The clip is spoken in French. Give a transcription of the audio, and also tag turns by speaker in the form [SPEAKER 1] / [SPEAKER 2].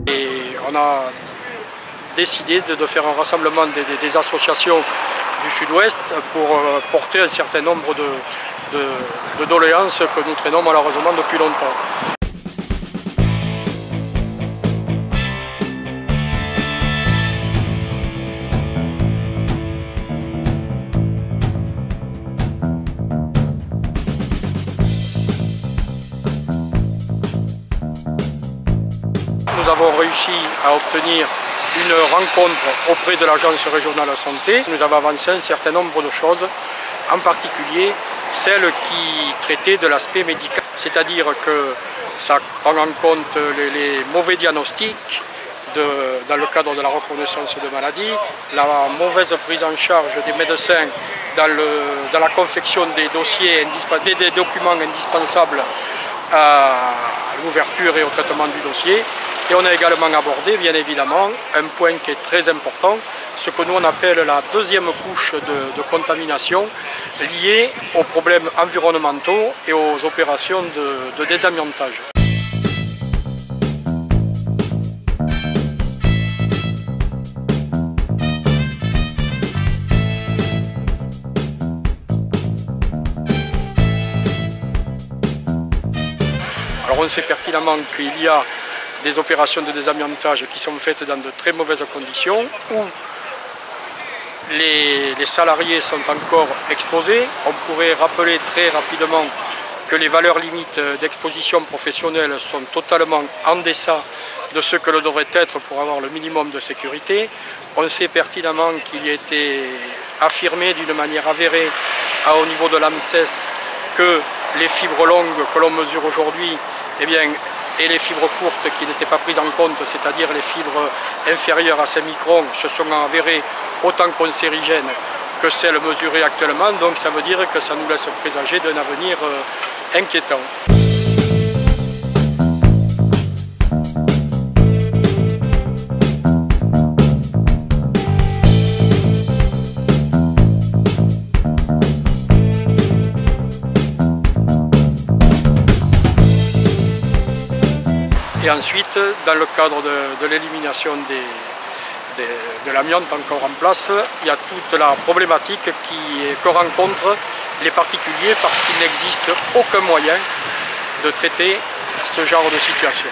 [SPEAKER 1] Et on a décidé de faire un rassemblement des associations du Sud-Ouest pour porter un certain nombre de doléances que nous traînons malheureusement depuis longtemps. Nous avons réussi à obtenir une rencontre auprès de l'Agence régionale de santé. Nous avons avancé un certain nombre de choses, en particulier celles qui traitaient de l'aspect médical. C'est-à-dire que ça prend en compte les mauvais diagnostics dans le cadre de la reconnaissance de maladie, la mauvaise prise en charge des médecins dans la confection des dossiers, des documents indispensables à l'ouverture et au traitement du dossier. Et on a également abordé, bien évidemment, un point qui est très important, ce que nous on appelle la deuxième couche de contamination liée aux problèmes environnementaux et aux opérations de désamiantage. Alors on sait pertinemment qu'il y a des opérations de désamiantage qui sont faites dans de très mauvaises conditions, où les salariés sont encore exposés. On pourrait rappeler très rapidement que les valeurs limites d'exposition professionnelle sont totalement en deçà de ce que le devrait être pour avoir le minimum de sécurité. On sait pertinemment qu'il a été affirmé d'une manière avérée au niveau de l'ANSES que les fibres longues que l'on mesure aujourd'hui, et les fibres courtes qui n'étaient pas prises en compte, c'est-à-dire les fibres inférieures à 5 microns, se sont avérées autant cancérigènes que celles mesurées actuellement. Donc ça veut dire que ça nous laisse présager d'un avenir inquiétant. Et ensuite, dans le cadre de l'élimination de l'amiante encore en place, il y a toute la problématique que rencontrent les particuliers parce qu'il n'existe aucun moyen de traiter ce genre de situation.